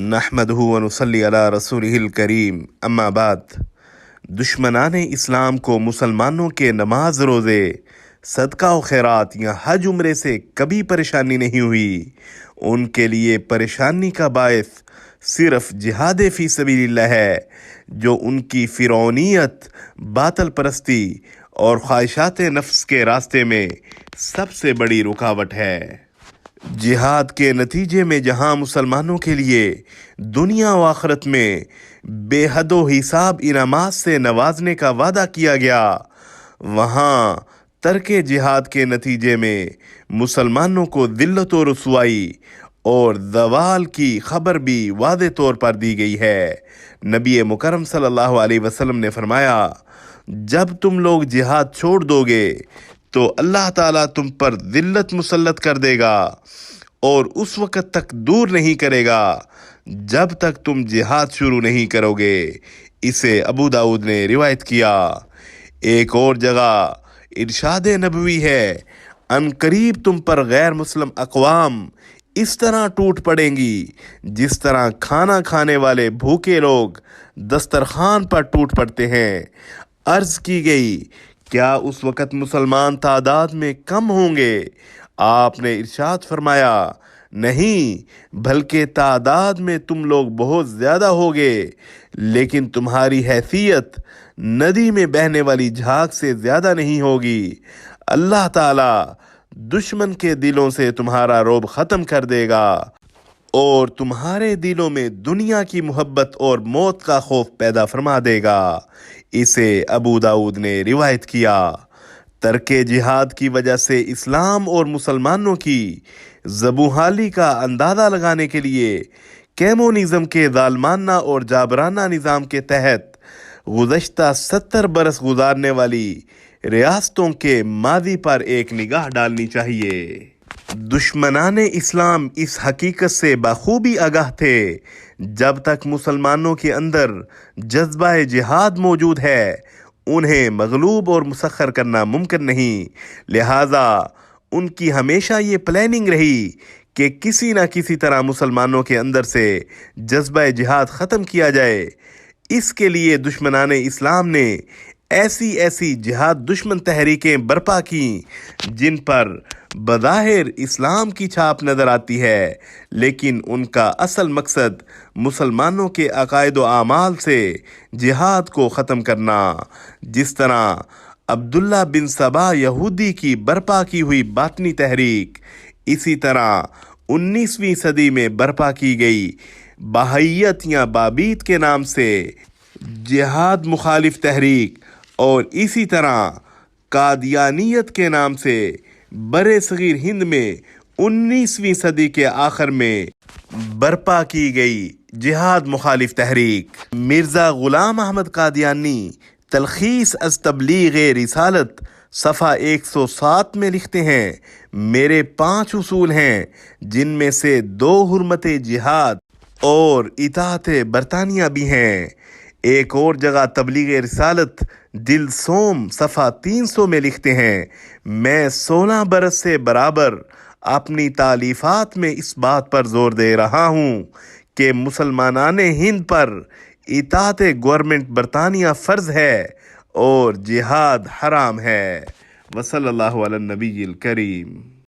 نحمدہ و نصلی علی رسولہ الکریم، اما بعد۔ دشمنان اسلام کو مسلمانوں کے نماز، روزے، صدقہ و خیرات یا حج عمرے سے کبھی پریشانی نہیں ہوئی۔ ان کے لیے پریشانی کا باعث صرف جہاد فی سبیل اللہ ہے، جو ان کی فرعونیت، باطل پرستی اور خواہشات نفس کے راستے میں سب سے بڑی رکاوٹ ہے۔ جہاد کے نتیجے میں جہاں مسلمانوں کے لیے دنیا و آخرت میں بے حد و حساب انعامات سے نوازنے کا وعدہ کیا گیا، وہاں ترک جہاد کے نتیجے میں مسلمانوں کو ذلت و رسوائی اور زوال کی خبر بھی واضح طور پر دی گئی ہے۔ نبی مکرم صلی اللہ علیہ وسلم نے فرمایا، جب تم لوگ جہاد چھوڑ دو گے تو اللہ تعالیٰ تم پر ذلت مسلط کر دے گا اور اس وقت تک دور نہیں کرے گا جب تک تم جہاد شروع نہیں کرو گے۔ اسے ابو داؤد نے روایت کیا۔ ایک اور جگہ ارشاد نبوی ہے، ان قریب تم پر غیر مسلم اقوام اس طرح ٹوٹ پڑیں گی جس طرح کھانا کھانے والے بھوکے لوگ دسترخوان پر ٹوٹ پڑتے ہیں۔ عرض کی گئی، کیا اس وقت مسلمان تعداد میں کم ہوں گے؟ آپ نے ارشاد فرمایا، نہیں، بلکہ تعداد میں تم لوگ بہت زیادہ ہوگے، لیکن تمہاری حیثیت ندی میں بہنے والی جھاگ سے زیادہ نہیں ہوگی۔ اللہ تعالیٰ دشمن کے دلوں سے تمہارا رعب ختم کر دے گا اور تمہارے دلوں میں دنیا کی محبت اور موت کا خوف پیدا فرما دے گا۔ اسے ابو داؤد نے روایت کیا۔ ترک جہاد کی وجہ سے اسلام اور مسلمانوں کی زبوں کا اندازہ لگانے کے لیے کمیونزم کے ظالمانہ اور جابرانہ نظام کے تحت گزشتہ 70 برس گزارنے والی ریاستوں کے ماضی پر ایک نگاہ ڈالنی چاہیے۔ دشمنان اسلام اس حقیقت سے بخوبی آگاہ تھے، جب تک مسلمانوں کے اندر جذبہ جہاد موجود ہے انہیں مغلوب اور مسخر کرنا ممکن نہیں۔ لہٰذا ان کی ہمیشہ یہ پلاننگ رہی کہ کسی نہ کسی طرح مسلمانوں کے اندر سے جذبہ جہاد ختم کیا جائے۔ اس کے لیے دشمنان اسلام نے ایسی جہاد دشمن تحریکیں برپا کیں جن پر بظاہر اسلام کی چھاپ نظر آتی ہے، لیکن ان کا اصل مقصد مسلمانوں کے عقائد و اعمال سے جہاد کو ختم کرنا۔ جس طرح عبداللہ بن سبا یہودی کی برپا کی ہوئی باطنی تحریک، اسی طرح 19ویں صدی میں برپا کی گئی بہائیت یا بابیت کے نام سے جہاد مخالف تحریک، اور اسی طرح قادیانیت کے نام سے برِ صغیر ہند میں 19ویں صدی کے آخر میں برپا کی گئی جہاد مخالف تحریک۔ مرزا غلام احمد قادیانی تلخیص از تبلیغ رسالت صفحہ 107 میں لکھتے ہیں، میرے 5 اصول ہیں جن میں سے 2 حرمت جہاد اور اطاعت برطانیہ بھی ہیں۔ ایک اور جگہ تبلیغ رسالت دل سوم صفحہ 300 میں لکھتے ہیں، میں 16 برس سے برابر اپنی تالیفات میں اس بات پر زور دے رہا ہوں کہ مسلمانان ہند پر اطاعت گورنمنٹ برطانیہ فرض ہے اور جہاد حرام ہے۔ وصلی اللہ علی النبی الکریم۔